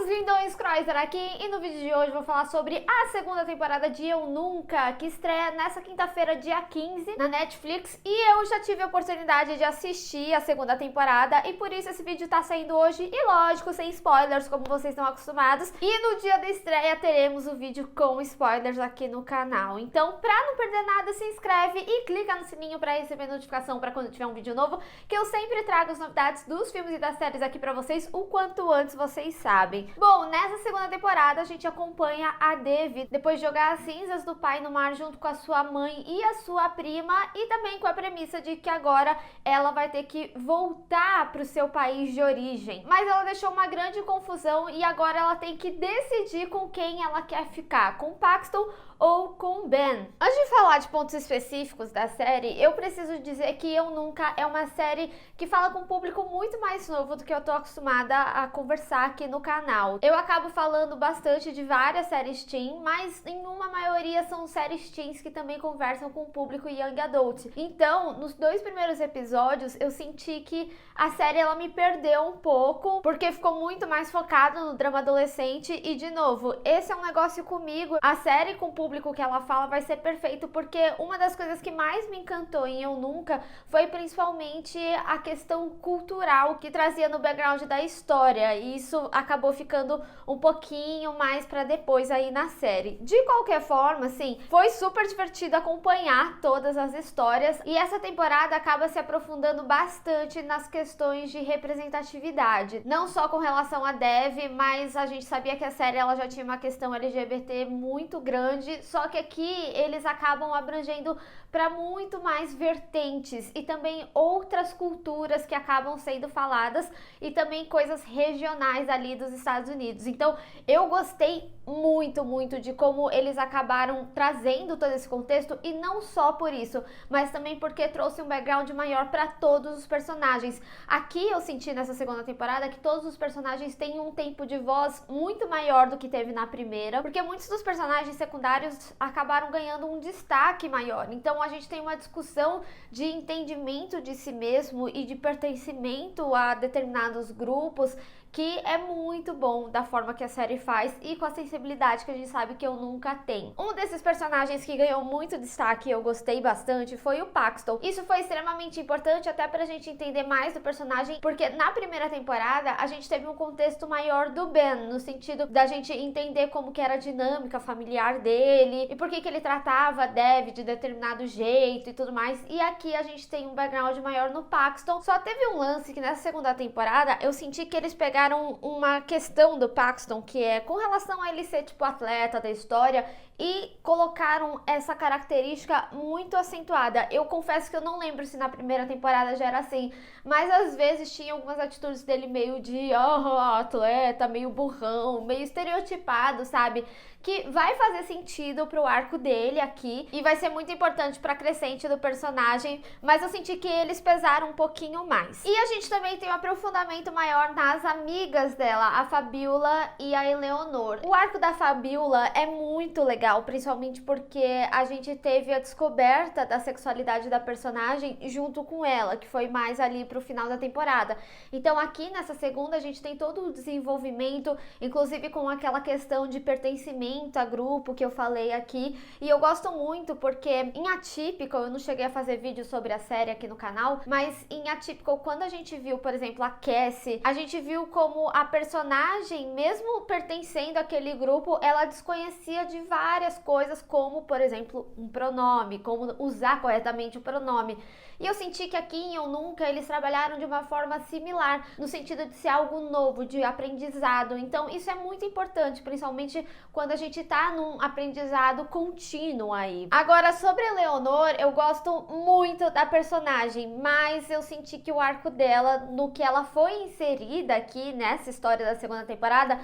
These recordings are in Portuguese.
lindões, Croiser aqui, e no vídeo de hoje vou falar sobre a segunda temporada de Eu Nunca, que estreia nessa quinta-feira, dia 15, na Netflix, e eu já tive a oportunidade de assistir a segunda temporada, e por isso esse vídeo tá saindo hoje, e lógico, sem spoilers, como vocês estão acostumados, e no dia da estreia teremos o vídeo com spoilers aqui no canal. Então, pra não perder nada, se inscreve e clica no sininho pra receber notificação pra quando tiver um vídeo novo, que eu sempre trago as novidades dos filmes e das séries aqui pra vocês o quanto antes vocês sabem. Bom, nessa segunda temporada a gente acompanha a Devi depois de jogar as cinzas do pai no mar junto com a sua mãe e a sua prima, e também com a premissa de que agora ela vai ter que voltar para o seu país de origem. Mas ela deixou uma grande confusão e agora ela tem que decidir com quem ela quer ficar, com Paxton ou com Ben. Antes de falar de pontos específicos da série, eu preciso dizer que Eu Nunca é uma série que fala com um público muito mais novo do que eu tô acostumada a conversar aqui no canal. Eu acabo falando bastante de várias séries teen, mas em uma maioria são séries teens que também conversam com o público young adult. Então, nos dois primeiros episódios, eu senti que a série ela me perdeu um pouco, porque ficou muito mais focada no drama adolescente e, de novo, esse é um negócio comigo. A série com o público que ela fala vai ser perfeito, porque uma das coisas que mais me encantou em Eu Nunca foi principalmente a questão cultural que trazia no background da história, e isso acabou ficando um pouquinho mais pra depois aí na série. De qualquer forma, assim, foi super divertido acompanhar todas as histórias, e essa temporada acaba se aprofundando bastante nas questões de representatividade, não só com relação a Dev, mas a gente sabia que a série ela já tinha uma questão LGBT muito grande, só que aqui eles acabam abrangendo para muito mais vertentes e também outras culturas que acabam sendo faladas e também coisas regionais ali dos Estados Unidos. Então eu gostei muito de como eles acabaram trazendo todo esse contexto, e não só por isso, mas também porque trouxe um background maior para todos os personagens. Aqui eu senti nessa segunda temporada que todos os personagens têm um tempo de voz muito maior do que teve na primeira, porque muitos dos personagens secundários acabaram ganhando um destaque maior. Então a gente tem uma discussão de entendimento de si mesmo e de pertencimento a determinados grupos, que é muito bom da forma que a série faz e com a sensibilidade que a gente sabe que Eu Nunca tem. Um desses personagens que ganhou muito destaque e eu gostei bastante foi o Paxton. Isso foi extremamente importante até pra gente entender mais do personagem, porque na primeira temporada a gente teve um contexto maior do Ben, no sentido da gente entender como que era a dinâmica familiar dele e por que ele tratava a Dev de determinado jeito e tudo mais, e aqui a gente tem um background maior no Paxton. Só teve um lance que nessa segunda temporada eu senti que eles pegaram uma questão do Paxton, que é com relação a ele ser tipo atleta da história, e colocaram essa característica muito acentuada. Eu confesso que eu não lembro se na primeira temporada já era assim, mas às vezes tinha algumas atitudes dele meio de atleta, meio burrão, meio estereotipado, sabe? Que vai fazer sentido pro arco dele aqui e vai ser muito importante pra crescente do personagem, mas eu senti que eles pesaram um pouquinho mais. E a gente também tem um aprofundamento maior nas amigas dela, a Fabiola e a Eleonor. O arco da Fabiola é muito legal, principalmente porque a gente teve a descoberta da sexualidade da personagem junto com ela, que foi mais ali pro final da temporada. Então aqui nessa segunda a gente tem todo o desenvolvimento, inclusive com aquela questão de pertencimento a grupo que eu falei aqui, e eu gosto muito porque em Atypical, eu não cheguei a fazer vídeo sobre a série aqui no canal, mas em Atypical, quando a gente viu, por exemplo, a Cassie, a gente viu como a personagem, mesmo pertencendo àquele grupo, ela desconhecia de várias coisas, como, por exemplo, um pronome, como usar corretamente o pronome. E eu senti que aqui em Eu Nunca eles trabalharam de uma forma similar, no sentido de ser algo novo, de aprendizado. Então isso é muito importante, principalmente quando a gente tá num aprendizado contínuo aí. Agora, sobre a Leonor, eu gosto muito da personagem, mas eu senti que o arco dela, no que ela foi inserida aqui nessa história da segunda temporada,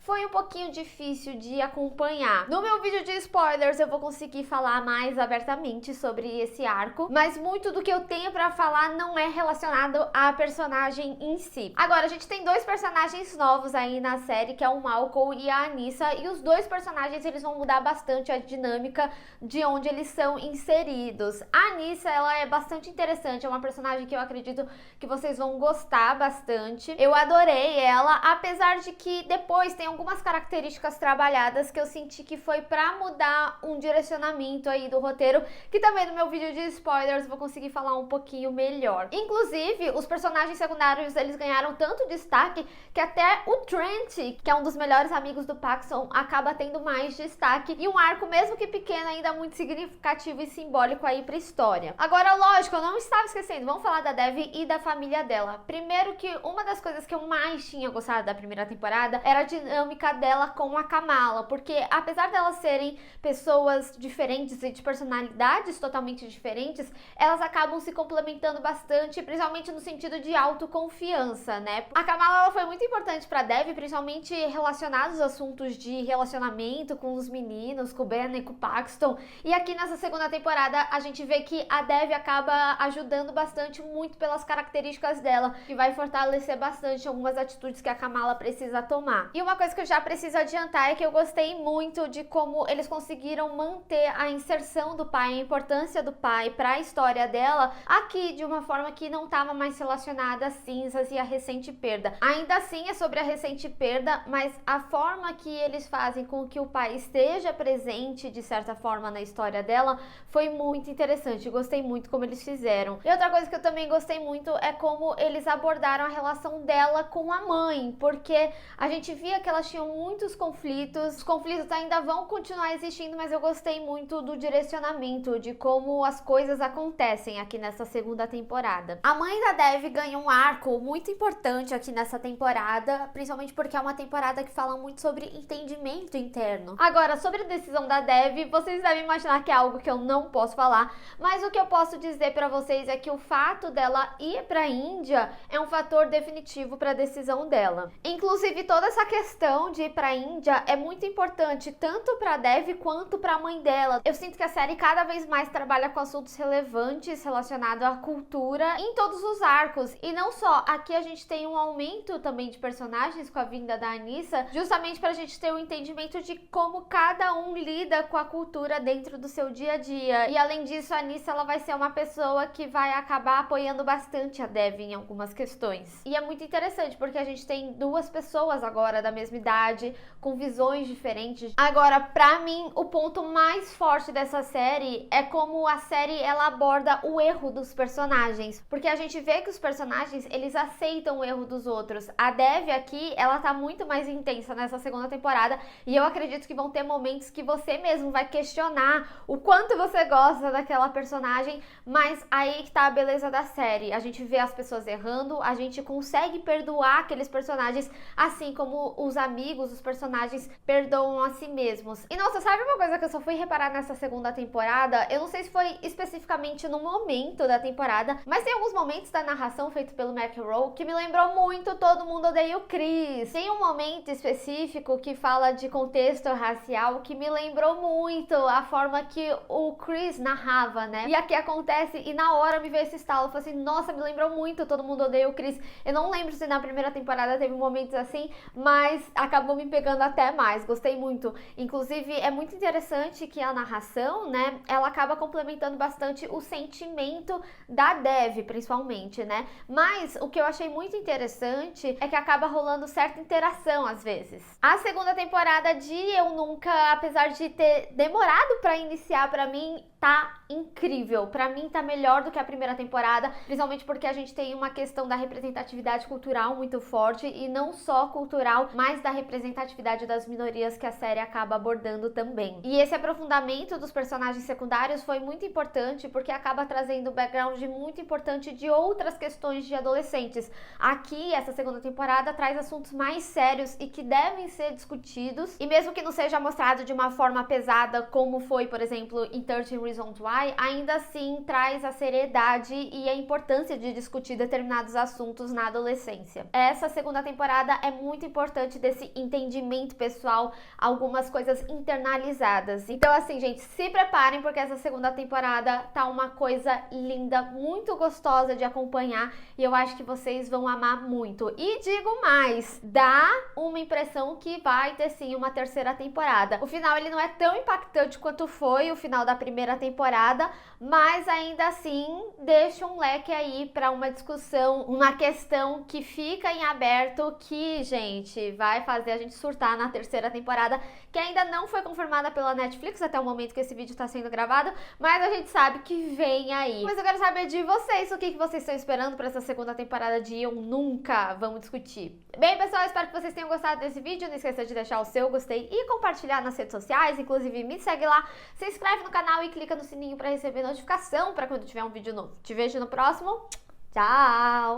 foi um pouquinho difícil de acompanhar. No meu vídeo de spoilers eu vou conseguir falar mais abertamente sobre esse arco, mas muito do que eu tenho pra falar não é relacionado à personagem em si. Agora, a gente tem dois personagens novos aí na série, que é o Malcolm e a Anissa, e os dois personagens eles vão mudar bastante a dinâmica de onde eles são inseridos. A Anissa, ela é bastante interessante, é uma personagem que eu acredito que vocês vão gostar bastante. Eu adorei ela, apesar de que depois tem algumas características trabalhadas que eu senti que foi pra mudar um direcionamento aí do roteiro, que também no meu vídeo de spoilers vou conseguir falar um pouquinho melhor. Inclusive, os personagens secundários, eles ganharam tanto destaque que até o Trent, que é um dos melhores amigos do Paxton, acaba tendo mais destaque, e um arco, mesmo que pequeno, ainda muito significativo e simbólico aí pra história. Agora, lógico, eu não estava esquecendo, vamos falar da Dev e da família dela. Primeiro que uma das coisas que eu mais tinha gostado da primeira temporada era a dinâmica dela com a Kamala, porque apesar delas serem pessoas diferentes e de personalidades totalmente diferentes, elas acabam se complementando bastante, principalmente no sentido de autoconfiança, né? A Kamala, ela foi muito importante pra Dev, principalmente relacionados aos assuntos de relacionamento com os meninos, com o Ben e com o Paxton, e aqui nessa segunda temporada a gente vê que a Dev acaba ajudando bastante, muito pelas características dela, que vai fortalecer bastante algumas atitudes que a Kamala precisa tomar. E uma coisa que eu já preciso adiantar é que eu gostei muito de como eles conseguiram manter a inserção do pai, a importância do pai para a história dela, aqui de uma forma que não estava mais relacionada às cinzas e à recente perda. Ainda assim é sobre a recente perda, mas a forma que eles fazem com que o pai esteja presente de certa forma na história dela foi muito interessante. Gostei muito como eles fizeram. E outra coisa que eu também gostei muito é como eles abordaram a relação dela com a mãe, porque a gente via que elas tinham muitos conflitos, os conflitos ainda vão continuar existindo, mas eu gostei muito do direcionamento, de como as coisas acontecem aqui nessa segunda temporada. A mãe da Dev ganha um arco muito importante aqui nessa temporada, principalmente porque é uma temporada que fala muito sobre entendimento interno. Agora, sobre a decisão da Dev, vocês devem imaginar que é algo que eu não posso falar, mas o que eu posso dizer pra vocês é que o fato dela ir pra Índia é um fator definitivo pra decisão dela. Inclusive, toda essa questão de ir pra Índia é muito importante, tanto pra Dev quanto pra mãe dela. Eu sinto que a série cada vez mais trabalha com assuntos relevantes relacionados à cultura em todos os arcos. E não só, aqui a gente tem um aumento também de personagens com a vinda da Anissa, justamente pra gente ter um entendimento de como cada um lida com a cultura dentro do seu dia a dia. E além disso, a Anissa, ela vai ser uma pessoa que vai acabar apoiando bastante a Dev em algumas questões. E é muito interessante, porque a gente tem duas pessoas agora da mesma idade, com visões diferentes. Agora, pra mim, o ponto mais forte dessa série é como a série, ela aborda o erro dos personagens, porque a gente vê que os personagens, eles aceitam o erro dos outros. A Dev aqui, ela tá muito mais intensa nessa segunda temporada, e eu acredito que vão ter momentos que você mesmo vai questionar o quanto você gosta daquela personagem, mas aí que tá a beleza da série. A gente vê as pessoas errando, a gente consegue perdoar aqueles personagens, assim como os amigos, os personagens perdoam a si mesmos. E nossa, sabe uma coisa que eu só fui reparar nessa segunda temporada? Eu não sei se foi especificamente no momento da temporada, mas tem alguns momentos da narração feito pelo McEnroe que me lembrou muito Todo Mundo Odeia o Chris. Tem um momento específico que fala de contexto racial que me lembrou muito a forma que o Chris narrava, né? E aqui acontece, e na hora me veio esse estalo, eu falei assim, nossa, me lembrou muito Todo Mundo Odeia o Chris. Eu não lembro se na primeira temporada teve momentos assim, mas acabou me pegando até mais, gostei muito. Inclusive, é muito interessante que a narração, né, ela acaba complementando bastante o sentimento da Dev, principalmente, né? Mas o que eu achei muito interessante é que acaba rolando certa interação às vezes. A segunda temporada de Eu Nunca, apesar de ter demorado pra iniciar, pra mim tá incrível. Pra mim tá melhor do que a primeira temporada, principalmente porque a gente tem uma questão da representatividade cultural muito forte, e não só cultural, mas da representatividade das minorias que a série acaba abordando também. E esse aprofundamento dos personagens secundários foi muito importante, porque acaba trazendo um background muito importante de outras questões de adolescentes. Aqui, essa segunda temporada traz assuntos mais sérios e que devem ser discutidos, e mesmo que não seja mostrado de uma forma pesada, como foi, por exemplo, em 13 Reasons Why, ainda assim traz a seriedade e a importância de discutir determinados assuntos na adolescência. Essa segunda temporada é muito importante desse entendimento pessoal, algumas coisas internalizadas. Então assim, gente, se preparem, porque essa segunda temporada tá uma coisa linda, muito gostosa de acompanhar, e eu acho que vocês vão amar muito. E digo mais, dá uma impressão que vai ter sim uma terceira temporada. O final, ele não é tão impactante quanto foi o final da primeira temporada, mas ainda assim deixa um leque aí para uma discussão, uma questão que fica em aberto, que, gente, vai vai fazer a gente surtar na terceira temporada, que ainda não foi confirmada pela Netflix até o momento que esse vídeo tá sendo gravado, mas a gente sabe que vem aí. Mas eu quero saber de vocês, o que vocês estão esperando pra essa segunda temporada de Eu Nunca. Vamos discutir. Bem, pessoal, espero que vocês tenham gostado desse vídeo. Não esqueça de deixar o seu gostei e compartilhar nas redes sociais. Inclusive, me segue lá, se inscreve no canal e clica no sininho pra receber notificação pra quando tiver um vídeo novo. Te vejo no próximo. Tchau!